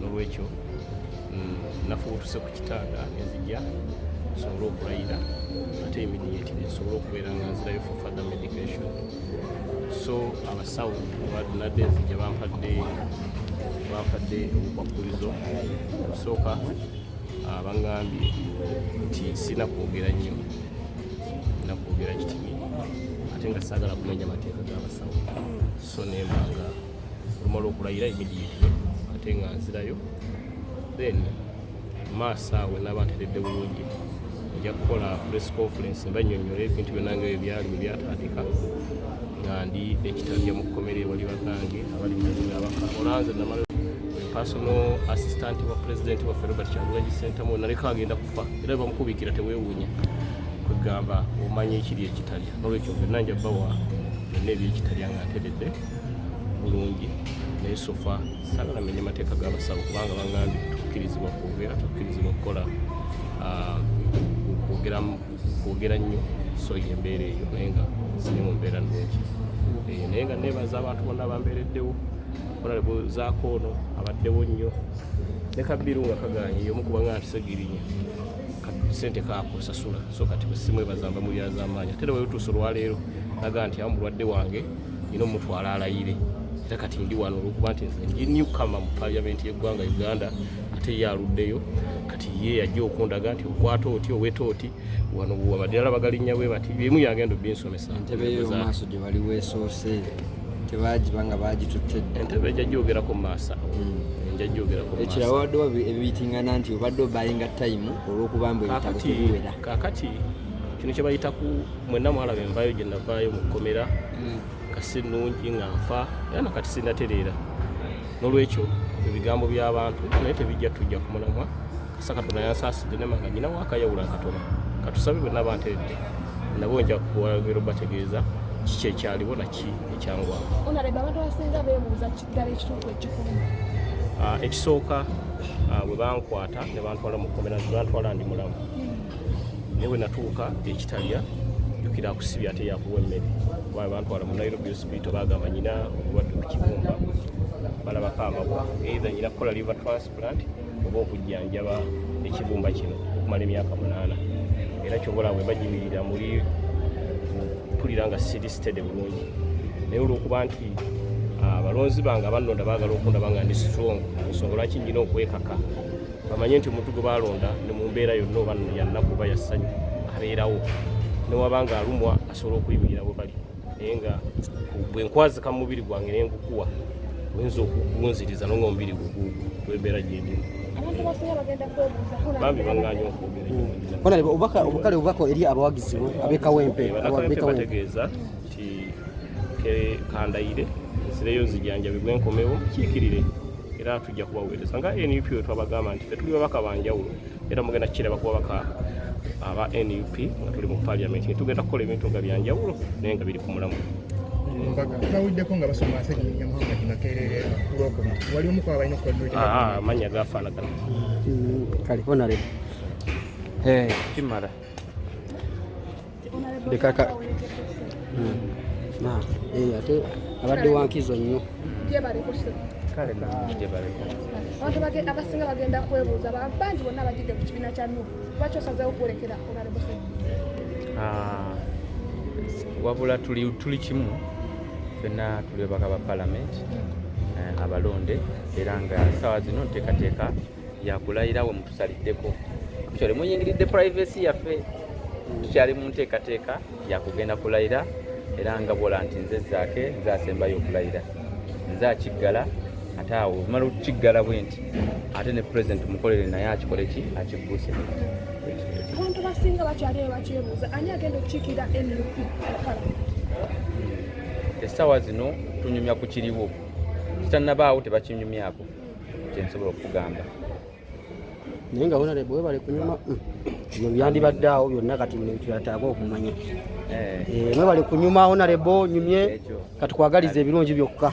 n'olwekyo nafuutuse ku kitanda nenzija nsobole okulayira ate immediate nsobole okubeera nga nzirayo for further medication. So abasawo nadde nzija bampadde obukwakkulizo. Okusooka bangambye nti sina kwogera nnyo, nakwogera kitini ate nga saagala kumenya mateeka g'abasawo. So nembanga olumala okulayira immediate ate nga nzirayo, then maaso awe naaba nteredde bulungi nja kukola press conference mbannyonnyola ebintu byonna nga ebyo byali bwe byatandika nga ndi ekitalya mu kkomera ewali bagange abali muabaka olanze namala personal assistant wa president waffe Robert Kyagulanyi Ssentamu naleka agenda kufa era bamukubikira teweewuunya kwegamba omanya ekiri ekitalya n'olwekyo byonna nja bbawa byonna ebyekitalya nga nteredde bulungi naye sofa saagala menya amateeka g'abasawo kubanga bangambye tukkirizibwa kwogera tukkirizibwa okukola kwogera nnyo so embeera eyo naye nga siri mu mbeera nnungi naye nga neebaza abantu bonna abambeereddewo Honorable Zaakoono abaddewo nnyo ne Kabbiru nga kaganye omu kubanga ntisegirinya sente kaako sasula so kati simwebazamba mu byaz'amaanyi ate newe tuusa olwaleero naga nti mulwadde wange nina omutwala alayire era kati ndi wano olwokuba nti nze newcomer mu paliamenti y'eggwanga Uganda ate ye aluddeyo kati ye yajja okundaga nti okwata oti oweta oti wano abaddala bagalinnya bwe bati byemu yagenda binsomesa. Entebe y'omaaso gye wali weesoose tebagibanga bagituttedde entebe ejja gyogerako mu maaso ejja gyogerako mu maaso ekirala waddewo ebiyitingana nti obadde obayinga time olw'okuba mbu ebitabo tebiwera kaakati kino kye bayitaku mwenna mwalaba envaayo gye navaayo mu kkomera kasi nnungi nga nfa era nakati sinnatereera n'olwekyo ebigambo by'abantu naye tebijja tujja ku mulamwa kasa Katonda yansaasidde nemanga nyina waakayawula katono katusabe bonna banteredde nabo nja kuwagero bategeeza kiki ekyaliwo naki ekyangwawo. Abantu basinga beebuuza ddala ekituufu ekikulu ekisooka bwe bankwata ne bantwala mu kkomera bantwala ndi mulamu naye bwe natuuka ekitalya jjukira akusibya ate yakuwa emmere kuba bantwala mu Nairobi hospital bagamba nyina obulwadde ku kibumba balabako amabwa either nyina kukola liver transplant oba okujjanjaba ekibumba kino okumala emyaka 8 era kyobola bwe bagimirira muli mpulira nga sitede bulungi naye olw'okuba nti abalonzi bange abannonda baagala okundaba nga ndi strong ensonga lwaki nyina okwekaka bamanye nti omuntu gwe balonda ne mu mbeera yonna oba yannaku oba yassanyu abeerawo newabanga alumwa asobola okuyimirira bwe bali naye nga bwe nkwazika mu mubiri gwange ne ngukuwa oyinza okugunziriza nonga omubiri gwembeera gyendimu bambi banganya okwogera obukale bubako eri abawagizi bo ab'ekawempe bategeeza nti kandayire nsireyo nzijanjabi bwenkomewo kiikirire era tujja kubaweereza nga NUP we twabagamba nti ffe tuli babaka banjawulo era mugenda kukiraba ku babaka aba NUP nga tuli mu paliamenti tugenda kukola ebintu nga byanjawulo naye nga biri ku mulamu. Bawiddeko nga basoma Ssegirinnya Muhammad Makerere kulwokuba wali omu kwaba alina okukola amannya gaafaanagana kale Honorable kimala dekaka ate abadde wankizo nnyo kale gyebaleko abantu abasinga bagenda kwebuuza bangi bonna abagidde ku kibiina kya NUP lwaki osazeewo okwolekera Honorable wabula tuli kimu ffenna tuli babaka ba palamenti abalonde era nga ssaawa zino nteekateeka yakulayira we mutusaliddeko tukyali muyingiridde privacy yaffe tukyali mu nteekateeka yakugenda kulayira era nga bwola nti nze zaake nzasembayo okulayira nze akiggala ate awo omala okukiggala bwe nti ate ne president mukolere naye akikole ki akigguuse. Abantu basinga bakyali bakyebuuza ani agenda okukiikirira NUP essaawa zino tunyumya ku kiriwo kitannabaawo tebakinyumyako kyensobola okugamba naye nga Honorable webale kunyuma ebyo byandibadde awo byonna kati tuyataaga okumanya mwebale kunyuma Honorable nyumye katukwagaliza ebirungi byokka.